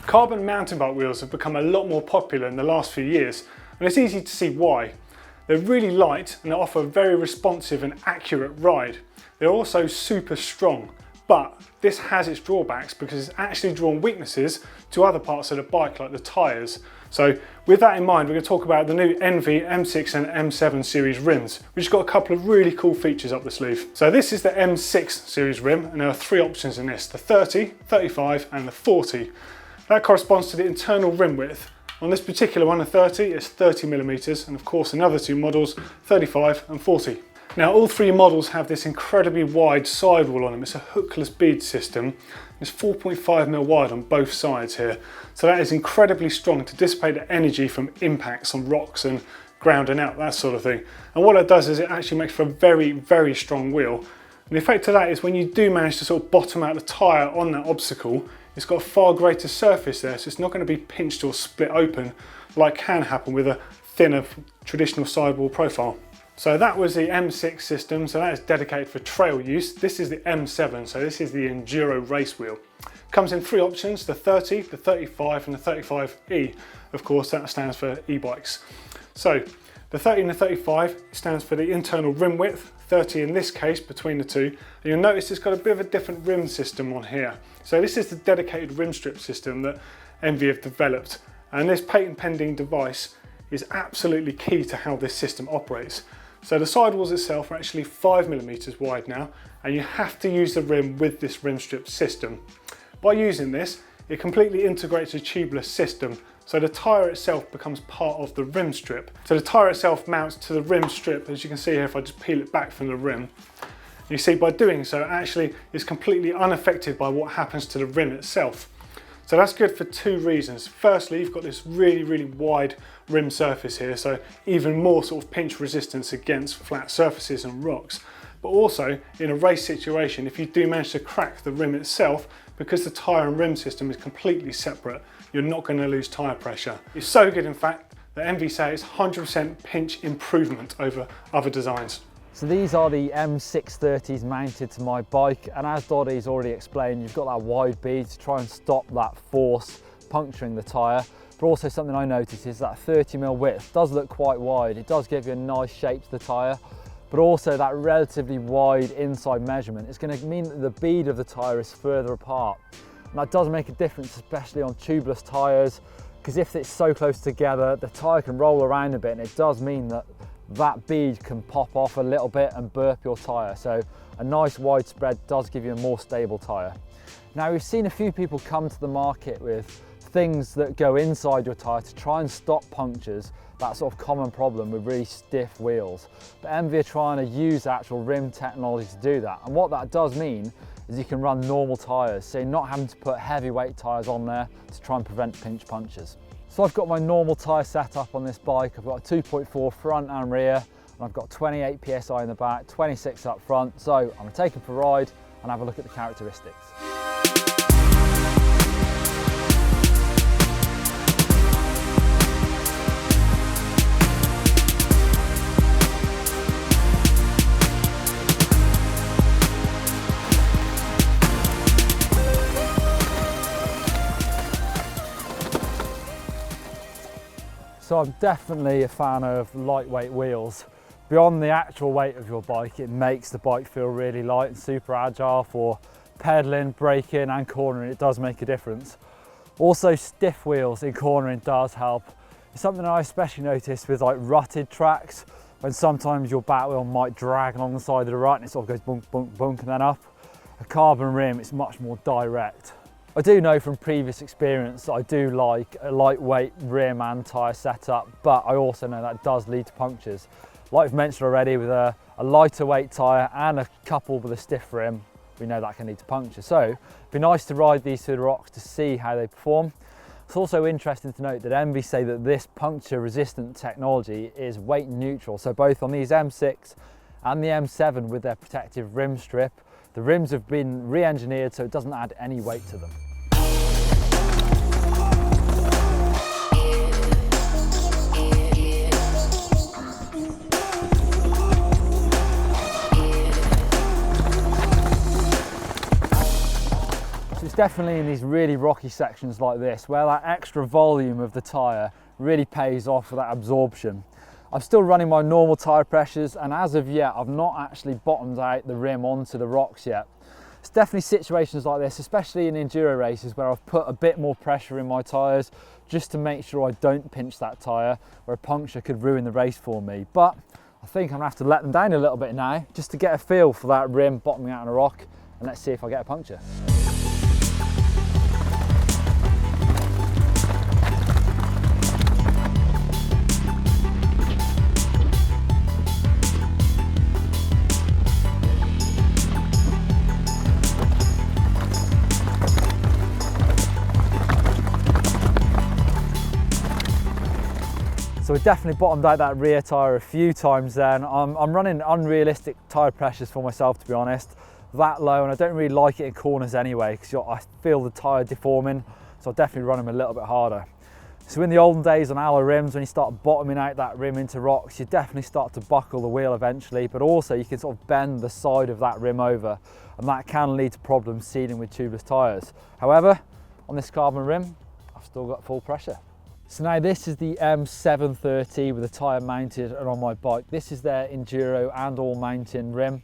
Carbon mountain bike wheels have become a lot more popular in the last few years, and it's easy to see why. They're really light and they offer a very responsive and accurate ride. They're also super strong, but this has its drawbacks because it's actually drawn weaknesses to other parts of the bike like the tyres. So with that in mind, we're going to talk about the new Enve M6 and M7 series rims, which has got a couple of really cool features up the sleeve. So this is the M6 series rim, and there are three options in this: the 30, 35 and the 40. That corresponds to the internal rim width. On this particular one, the 30 is 30mm, and of course another two models, 35 and 40. Now all three models have this incredibly wide sidewall on them. It's a hookless bead system. It's 4.5mm wide on both sides here. So that is incredibly strong to dissipate the energy from impacts on rocks and grounding out, that sort of thing. And what it does is it actually makes for a very, very strong wheel. And the effect of that is when you do manage to sort of bottom out the tyre on that obstacle, it's got a far greater surface there, so it's not going to be pinched or split open like can happen with a thinner traditional sidewall profile. So that was the M6 system, so that is dedicated for trail use. This is the M7, so this is the enduro race wheel. Comes in three options: the 30, the 35 and the 35E. Of course that stands for e-bikes. So the 30 and the 35 stands for the internal rim width, 30 in this case between the two, and you'll notice it's got a bit of a different rim system on here. So this is the dedicated rim strip system that Enve have developed, and this patent pending device is absolutely key to how this system operates. So the sidewalls itself are actually 5mm wide now, and you have to use the rim with this rim strip system. By using this, it completely integrates a tubeless system, so the tyre itself becomes part of the rim strip. So the tyre itself mounts to the rim strip, as you can see here if I just peel it back from the rim. You see, by doing so, it actually is completely unaffected by what happens to the rim itself. So that's good for two reasons. Firstly, you've got this really, really wide rim surface here, so even more sort of pinch resistance against flat surfaces and rocks. But also, in a race situation, if you do manage to crack the rim itself, because the tyre and rim system is completely separate, you're not going to lose tyre pressure. It's so good, in fact, that Enve say it's 100% pinch improvement over other designs. So these are the M630s mounted to my bike, and as Doddy's already explained, you've got that wide bead to try and stop that force puncturing the tyre. But also something I noticed is that 30mm width does look quite wide. It does give you a nice shape to the tyre, but also that relatively wide inside measurement is going to mean that the bead of the tyre is further apart. And that does make a difference, especially on tubeless tyres, because if it's so close together, the tyre can roll around a bit, and it does mean that that bead can pop off a little bit and burp your tyre. So a nice wide spread does give you a more stable tyre. Now we've seen a few people come to the market with things that go inside your tyre to try and stop punctures, that sort of common problem with really stiff wheels. But Enve are trying to use actual rim technology to do that. And what that does mean is you can run normal tyres, so you're not having to put heavyweight tyres on there to try and prevent pinch punctures. So I've got my normal tyre set up on this bike. I've got a 2.4 front and rear, and I've got 28 PSI in the back, 26 up front. So I'm going to take them for a ride and have a look at the characteristics. So I'm definitely a fan of lightweight wheels. Beyond the actual weight of your bike, it makes the bike feel really light and super agile for pedaling, braking and cornering. It does make a difference. Also, stiff wheels in cornering does help. It's something I especially noticed with like rutted tracks, when sometimes your back wheel might drag along the side of the rut and it sort of goes bunk, bunk, bunk and then up. A carbon rim, it's much more direct. I do know from previous experience that I do like a lightweight rim and tyre setup, but I also know that does lead to punctures. Like I've mentioned already, with a lighter weight tyre and a couple with a stiff rim, we know that can lead to punctures. So it'd be nice to ride these through the rocks to see how they perform. It's also interesting to note that Enve say that this puncture resistant technology is weight neutral. So both on these M6 and the M7 with their protective rim strip, the rims have been re-engineered so it doesn't add any weight to them. definitely in these really rocky sections like this where that extra volume of the tyre really pays off for that absorption. I'm still running my normal tyre pressures, and as of yet I've not actually bottomed out the rim onto the rocks yet. It's definitely situations like this, especially in enduro races, where I've put a bit more pressure in my tyres just to make sure I don't pinch that tyre, where a puncture could ruin the race for me. But I think I'm gonna have to let them down a little bit now just to get a feel for that rim bottoming out on a rock, and let's see if I get a puncture. So we definitely bottomed out that rear tyre a few times then. I'm running unrealistic tyre pressures for myself, to be honest, that low, and I don't really like it in corners anyway because I feel the tyre deforming, so I'll definitely run them a little bit harder. So in the olden days on alloy rims, when you start bottoming out that rim into rocks, you definitely start to buckle the wheel eventually, but also you can sort of bend the side of that rim over, and that can lead to problems sealing with tubeless tyres. However, on this carbon rim, I've still got full pressure. So now this is the M730 with a tyre mounted and on my bike. This is their enduro and all mountain rim.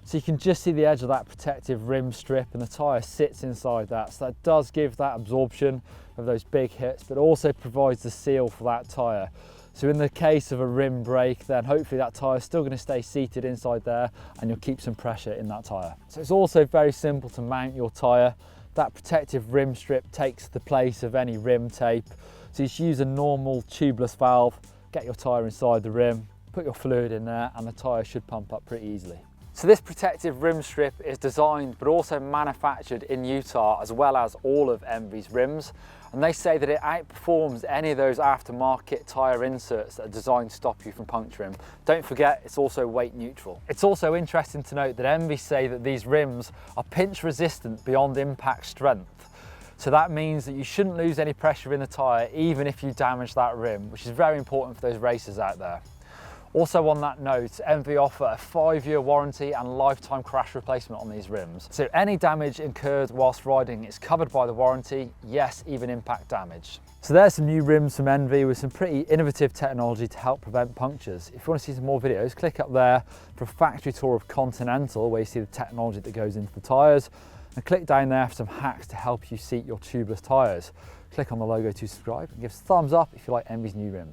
So you can just see the edge of that protective rim strip, and the tyre sits inside that. So that does give that absorption of those big hits, but also provides the seal for that tyre. So in the case of a rim break, then hopefully that tyre is still going to stay seated inside there and you'll keep some pressure in that tyre. So it's also very simple to mount your tyre. That protective rim strip takes the place of any rim tape. So you just use a normal tubeless valve, get your tyre inside the rim, put your fluid in there, and the tyre should pump up pretty easily. So this protective rim strip is designed but also manufactured in Utah, as well as all of Enve's rims, and they say that it outperforms any of those aftermarket tyre inserts that are designed to stop you from puncturing. Don't forget, it's also weight neutral. It's also interesting to note that Enve say that these rims are pinch resistant beyond impact strength. So that means that you shouldn't lose any pressure in the tyre even if you damage that rim, which is very important for those racers out there. Also on that note, Enve offer a 5-year warranty and lifetime crash replacement on these rims. So any damage incurred whilst riding is covered by the warranty, yes, even impact damage. So there's some new rims from Enve with some pretty innovative technology to help prevent punctures. If you want to see some more videos, click up there for a factory tour of Continental, where you see the technology that goes into the tyres, and click down there for some hacks to help you seat your tubeless tyres. Click on the logo to subscribe and give us a thumbs up if you like Enve's new rims.